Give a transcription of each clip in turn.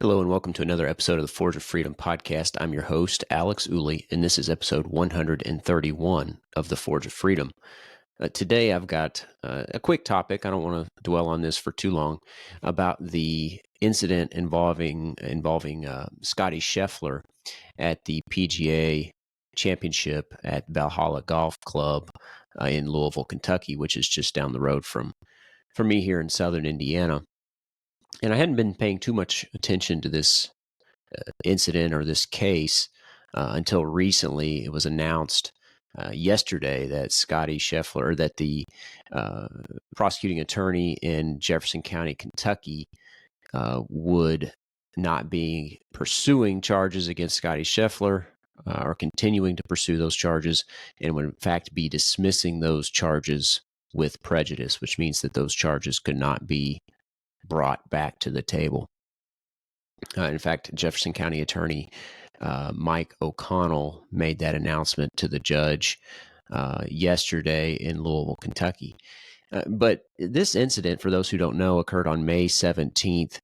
Hello and welcome to another episode of the Forge of Freedom podcast. I'm your host, Alex Ooley, and this is episode 131 of the Forge of Freedom. Today I've got a quick topic. I don't want to dwell on this for too long, about the incident involving Scottie Scheffler at the PGA Championship at Valhalla Golf Club in Louisville, Kentucky, which is just down the road from me here in southern Indiana. And I hadn't been paying too much attention to this incident or this case until recently. It was announced yesterday that Scottie Scheffler, that the prosecuting attorney in Jefferson County, Kentucky, would not be pursuing charges against Scottie Scheffler or continuing to pursue those charges, and would in fact be dismissing those charges with prejudice, which means that those charges could not be brought back to the table. In fact, Jefferson County Attorney Mike O'Connell made that announcement to the judge yesterday in Louisville, Kentucky. But this incident, for those who don't know, occurred on May 17th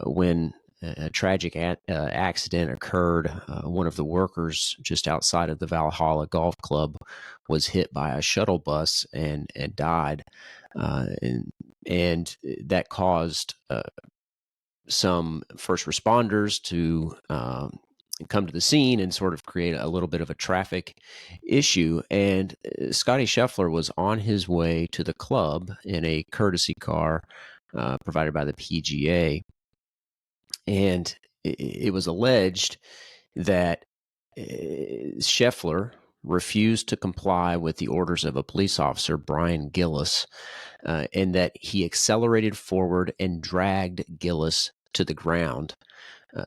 when a tragic accident occurred. One of the workers just outside of the Valhalla Golf Club was hit by a shuttle bus and died. And that caused some first responders to come to the scene and sort of create a little bit of a traffic issue. And Scottie Scheffler was on his way to the club in a courtesy car provided by the PGA. And it was alleged that Scheffler refused to comply with the orders of a police officer, Brian Gillis, and that he accelerated forward and dragged Gillis to the ground.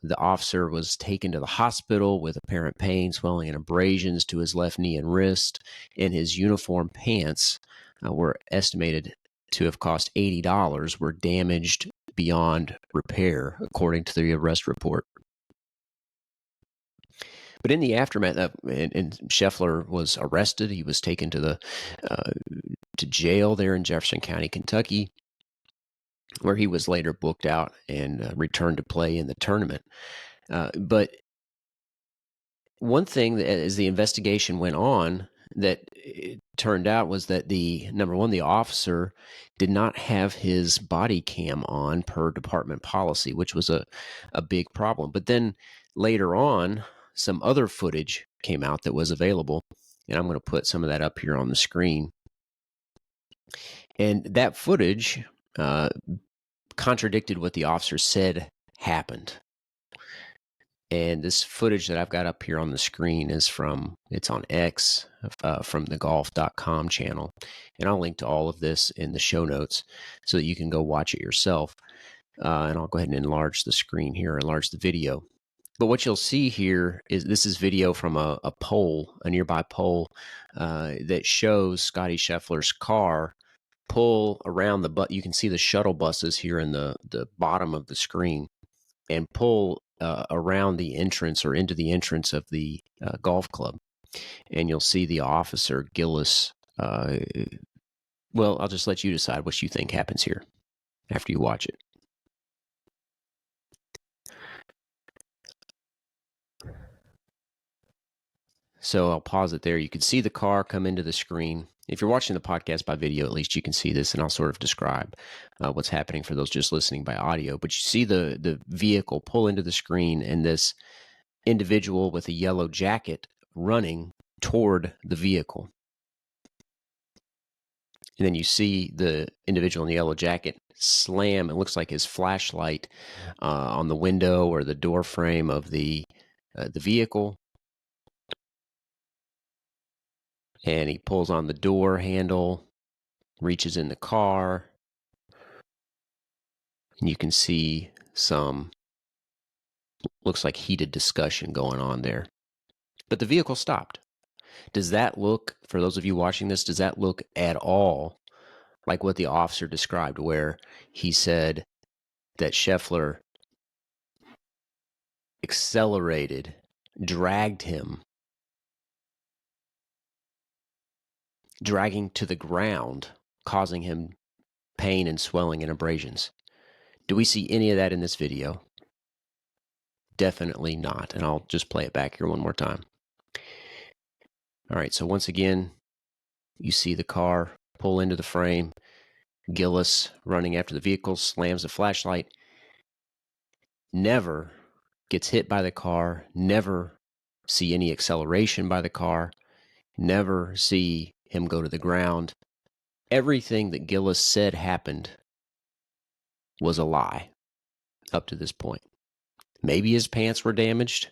The officer was taken to the hospital with apparent pain, swelling, and abrasions to his left knee and wrist, and his uniform pants were estimated to have cost $80, were damaged beyond repair, according to the arrest report. But in the aftermath, and Scheffler was arrested. He was taken to jail there in Jefferson County, Kentucky, where he was later booked out and returned to play in the tournament. But one thing that, as the investigation went on, that it turned out was that number one, the officer did not have his body cam on per department policy, which was a big problem. But then later on, some other footage came out that was available, and I'm going to put some of that up here on the screen. And that footage contradicted what the officer said happened. And this footage that I've got up here on the screen is it's on X, from the golf.com channel. And I'll link to all of this in the show notes so that you can go watch it yourself. And I'll go ahead and enlarge the screen here, enlarge the video. But what you'll see here is this is video from a nearby pole that shows Scottie Scheffler's car pull around you can see the shuttle buses here in the bottom of the screen, and pull around the entrance or into the entrance of the golf club. And you'll see the officer, Gillis. Well, I'll just let you decide what you think happens here after you watch it. So I'll pause it there. You can see the car come into the screen. If you're watching the podcast by video, at least you can see this, and I'll sort of describe what's happening for those just listening by audio. But you see the vehicle pull into the screen, and this individual with a yellow jacket running toward the vehicle. And then you see the individual in the yellow jacket slam, it looks like his flashlight on the window or the door frame of the vehicle. And he pulls on the door handle, reaches in the car, and you can see looks like heated discussion going on there. But the vehicle stopped. Does that look, for those of you watching this, does that look at all like what the officer described, where he said that Scheffler accelerated, dragged him, dragging to the ground, causing him pain and swelling and abrasions? Do we see any of that in this video? definitely not. And I'll just play it back here one more time. All right, so once again, you see the car pull into the frame. Gillis running after the vehicle, slams the flashlight. Never gets hit by the car, never see any acceleration by the car, never see him go to the ground. Everything that Gillis said happened was a lie up to this point. Maybe his pants were damaged,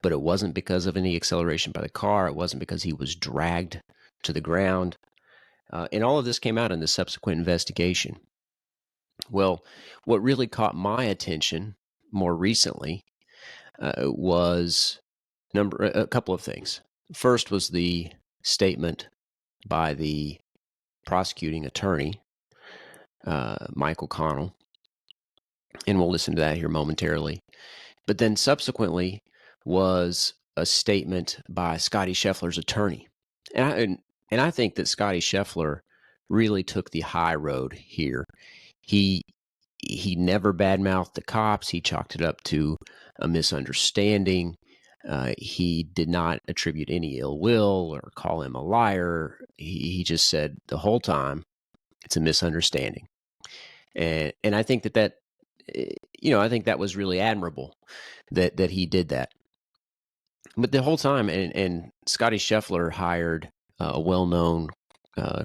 but it wasn't because of any acceleration by the car. It wasn't because he was dragged to the ground. And all of this came out in the subsequent investigation. Well, what really caught my attention more recently was a couple of things. First was the statement by the prosecuting attorney, Michael Connell, and we'll listen to that here momentarily. But then subsequently was a statement by Scottie Scheffler's attorney. And I think that Scottie Scheffler really took the high road here. He never badmouthed the cops. He chalked it up to a misunderstanding. He did not attribute any ill will or call him a liar. He just said the whole time, it's a misunderstanding. And I think that I think that was really admirable that he did that. But the whole time, and Scottie Scheffler hired a well-known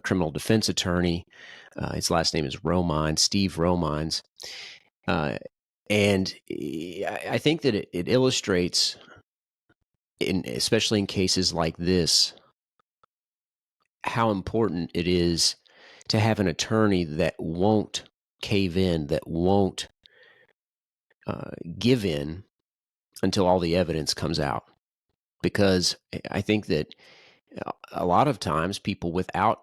criminal defense attorney. His last name is Romine, Steve Romines. And I think that it illustrates, especially in cases like this, how important it is to have an attorney that won't cave in, that won't give in until all the evidence comes out. Because I think that a lot of times people without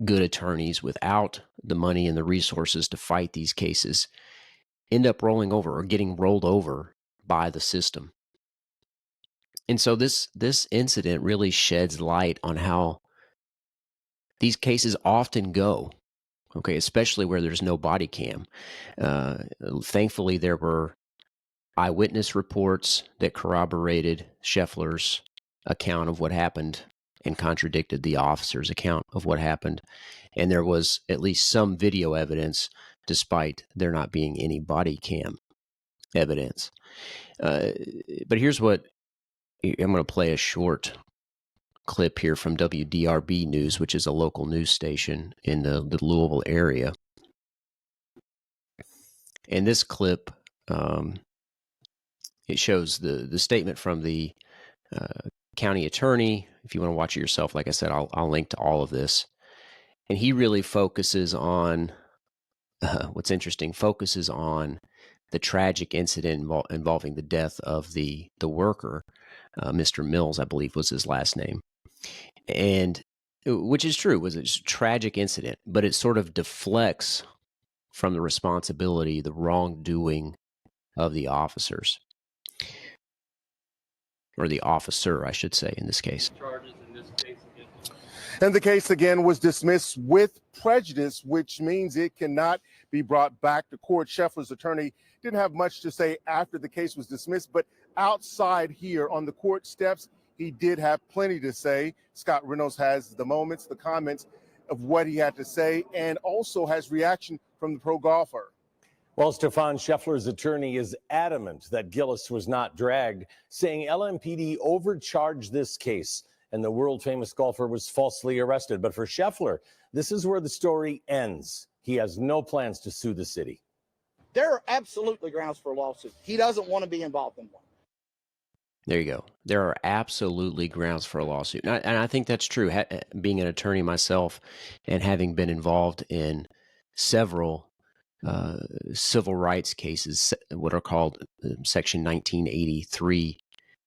good attorneys, without the money and the resources to fight these cases, end up rolling over or getting rolled over by the system. And so this incident really sheds light on how these cases often go, okay, especially where there's no body cam. Thankfully, there were eyewitness reports that corroborated Scheffler's account of what happened and contradicted the officer's account of what happened. And there was at least some video evidence, despite there not being any body cam evidence. But here's what I'm going to play a short clip here from WDRB News, which is a local news station in the Louisville area. And this clip, it shows the statement from the county attorney. If you want to watch it yourself, like I said, I'll link to all of this. And he really focuses on what's interesting, focuses on the tragic incident involving the death of the worker, Mr. Mills, I believe was his last name. And which is true, was a tragic incident, but it sort of deflects from the responsibility, the wrongdoing of the officers. Or the officer, I should say, in this case. And the case again was dismissed with prejudice, which means it cannot be brought back to court. Scheffler's attorney didn't have much to say after the case was dismissed, but outside here on the court steps, he did have plenty to say. Scott Reynolds has the moments, the comments of what he had to say, and also has reaction from the pro golfer. Well, Stefan, Scheffler's attorney is adamant that Gillis was not dragged, saying LMPD overcharged this case and the world-famous golfer was falsely arrested. But for Scheffler, this is where the story ends. He has no plans to sue the city. There are absolutely grounds for a lawsuit. He doesn't want to be involved in one. There you go. There are absolutely grounds for a lawsuit. And I think that's true. Being an attorney myself and having been involved in several civil rights cases, what are called Section 1983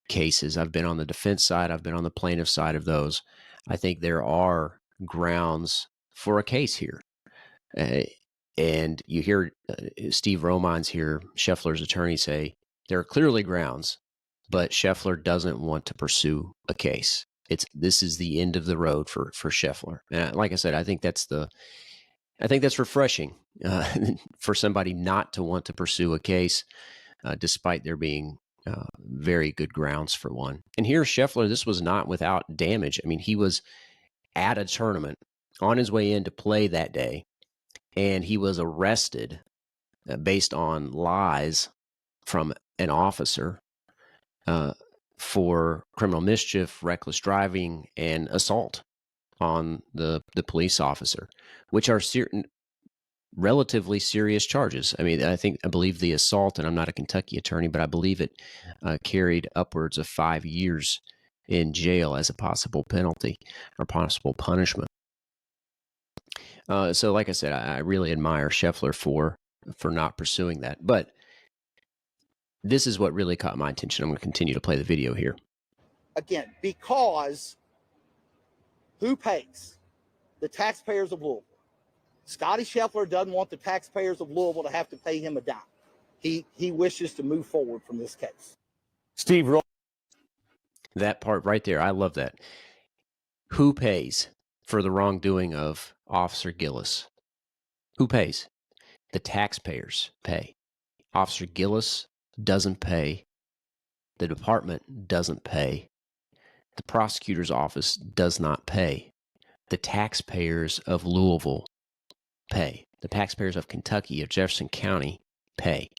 cases. I've been on the defense side. I've been on the plaintiff side of those. I think there are grounds for a case here. And you hear Steve Romines here, Scheffler's attorney, say there are clearly grounds, but Scheffler doesn't want to pursue a case. This is the end of the road for Scheffler. And like I said, I think that's refreshing for somebody not to want to pursue a case. despite there being very good grounds for one. And here, Scheffler, this was not without damage. I mean, he was at a tournament on his way in to play that day, and he was arrested based on lies from an officer for criminal mischief, reckless driving, and assault on the police officer, which are relatively serious charges. I mean, I believe the assault, and I'm not a Kentucky attorney, but I believe it carried upwards of 5 years in jail as a possible penalty or possible punishment. So like I said, I really admire Scheffler for not pursuing that. But this is what really caught my attention. I'm going to continue to play the video here. Again, because who pays? The taxpayers of Louisville. Scottie Scheffler doesn't want the taxpayers of Louisville to have to pay him a dime. He wishes to move forward from this case. Steve, that part right there, I love that. Who pays for the wrongdoing of Officer Gillis? Who pays? The taxpayers pay. Officer Gillis doesn't pay. The department doesn't pay. The prosecutor's office does not pay. The taxpayers of Louisville pay. The taxpayers of Kentucky, of Jefferson County, pay.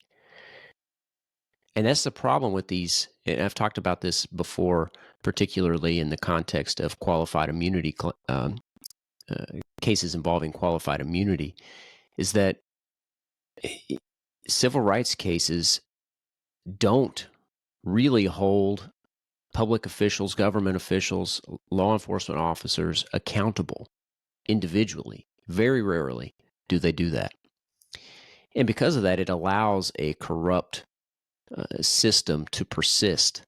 And that's the problem with these, and I've talked about this before, particularly in the context of qualified immunity cases involving qualified immunity, is that civil rights cases don't really hold public officials, government officials, law enforcement officers accountable individually. Very rarely do they do that. And because of that, it allows a corrupt system to persist.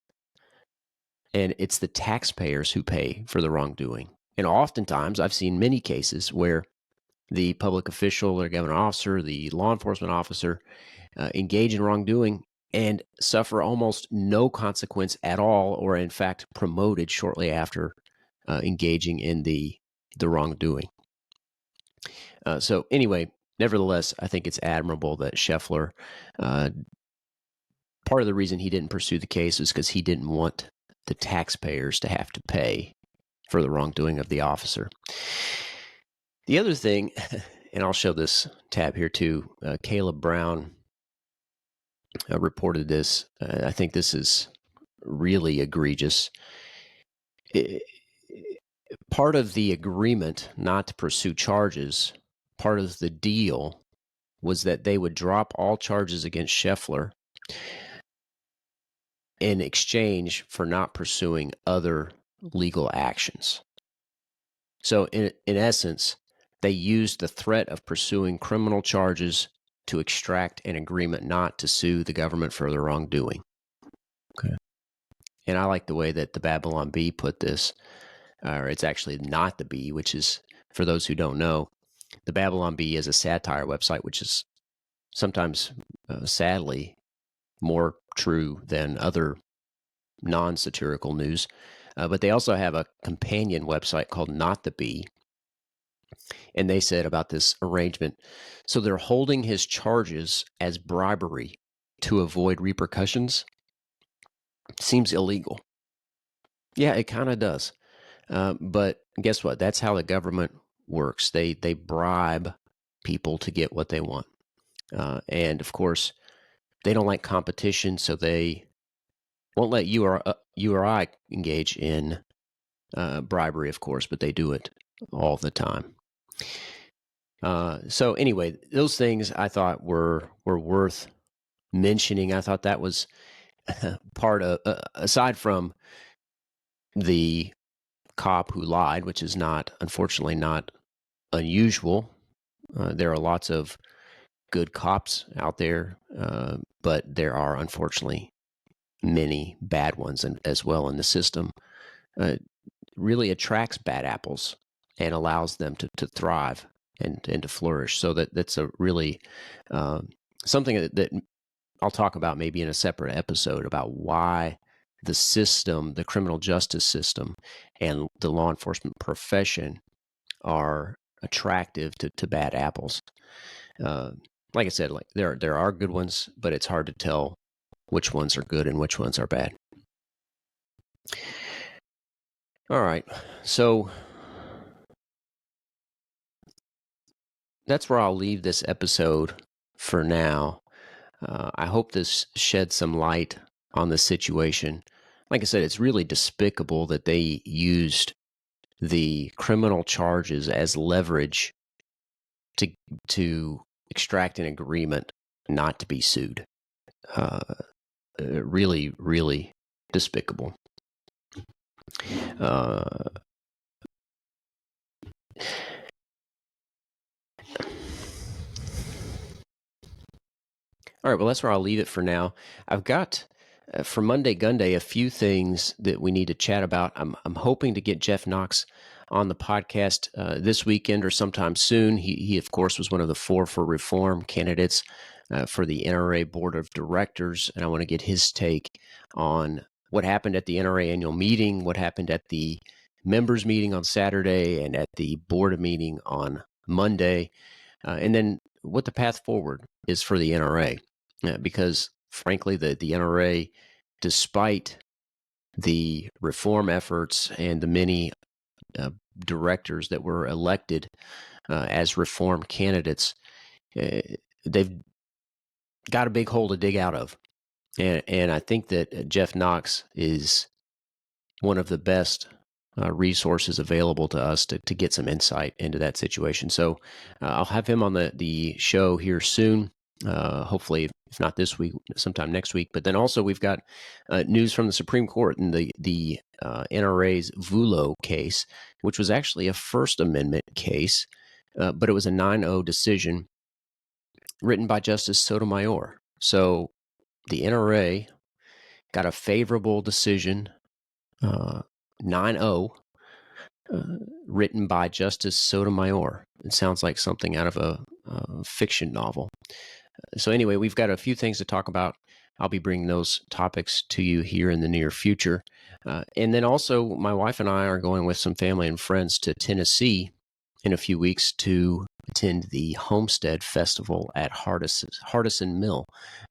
And it's the taxpayers who pay for the wrongdoing. And oftentimes, I've seen many cases where the public official or government officer, the law enforcement officer, engage in wrongdoing and suffer almost no consequence at all, or in fact promoted shortly after engaging in the wrongdoing. So anyway, nevertheless, I think it's admirable that Scheffler, part of the reason he didn't pursue the case is because he didn't want the taxpayers to have to pay for the wrongdoing of the officer. The other thing, and I'll show this tab here too, Caleb Brown reported this. I think this is really egregious. Part of the agreement not to pursue charges, part of the deal was that they would drop all charges against Scheffler in exchange for not pursuing other legal actions. So in essence, they used the threat of pursuing criminal charges to extract an agreement not to sue the government for the wrongdoing. Okay. And I like the way that the Babylon Bee put this, or it's actually not the Bee, which is, for those who don't know, the Babylon Bee is a satire website, which is sometimes, sadly, more true than other non-satirical news. But they also have a companion website called Not the Bee. And they said about this arrangement, so they're holding his charges as bribery to avoid repercussions. Seems illegal. Yeah, it kind of does. But guess what? That's how the government works. They bribe people to get what they want. And of course, they don't like competition, so they won't let you or I engage in bribery, of course, but they do it all the time. So anyway, those things I thought were worth mentioning. I thought that was part of, aside from the cop who lied, which is unfortunately not unusual. There are lots of good cops out there, but there are unfortunately many bad ones as well in the system. Really attracts bad apples and allows them to thrive and to flourish. So that's a really something that I'll talk about maybe in a separate episode about why the system, the criminal justice system, and the law enforcement profession are attractive to bad apples. Like I said, like there are good ones, but it's hard to tell which ones are good and which ones are bad. All right, so that's where I'll leave this episode for now. I hope this sheds some light on the situation. Like I said, it's really despicable that they used the criminal charges as leverage to extract an agreement not to be sued. Really, really despicable. All right, well, that's where I'll leave it for now. I've got, for Monday Gun Day, a few things that we need to chat about. I'm hoping to get Jeff Knox on the podcast this weekend or sometime soon. He, of course, was one of the 4 for Reform candidates for the NRA Board of Directors, and I want to get his take on what happened at the NRA annual meeting, what happened at the members meeting on Saturday, and at the board meeting on Monday, and then what the path forward is for the NRA. Because, frankly, the NRA, despite the reform efforts and the many directors that were elected as reform candidates, they've got a big hole to dig out of. And I think that Jeff Knox is one of the best resources available to us to get some insight into that situation. So I'll have him on the show here soon. Hopefully, if not this week, sometime next week. But then also we've got news from the Supreme Court in the NRA's Vulo case, which was actually a First Amendment case, but it was a 9-0 decision written by Justice Sotomayor. So the NRA got a favorable decision, 9-0, written by Justice Sotomayor. It sounds like something out of a fiction novel. So anyway, we've got a few things to talk about. I'll be bringing those topics to you here in the near future. And then also, my wife and I are going with some family and friends to Tennessee in a few weeks to attend the Homestead Festival at Hardison Mill.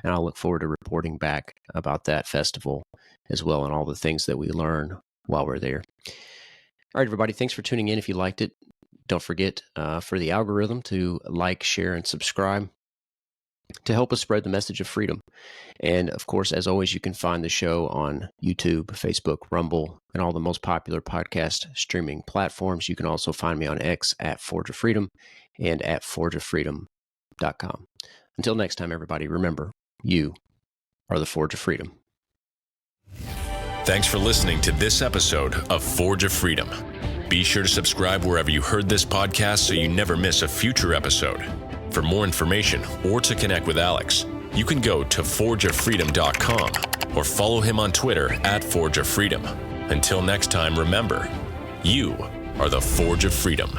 And I'll look forward to reporting back about that festival as well and all the things that we learn while we're there. All right, everybody, thanks for tuning in. If you liked it, don't forget for the algorithm to like, share, and subscribe to help us spread the message of freedom. And of course, as always, you can find the show on YouTube, Facebook, Rumble, and all the most popular podcast streaming platforms. You can also find me on X at Forge of Freedom and at forgeoffreedom.com. Until next time, everybody, remember, you are the Forge of Freedom. Thanks for listening to this episode of Forge of Freedom. Be sure to subscribe wherever you heard this podcast so you never miss a future episode. For more information or to connect with Alex, you can go to forgeoffreedom.com or follow him on Twitter at Forge of Freedom. Until next time, remember, you are the Forge of Freedom.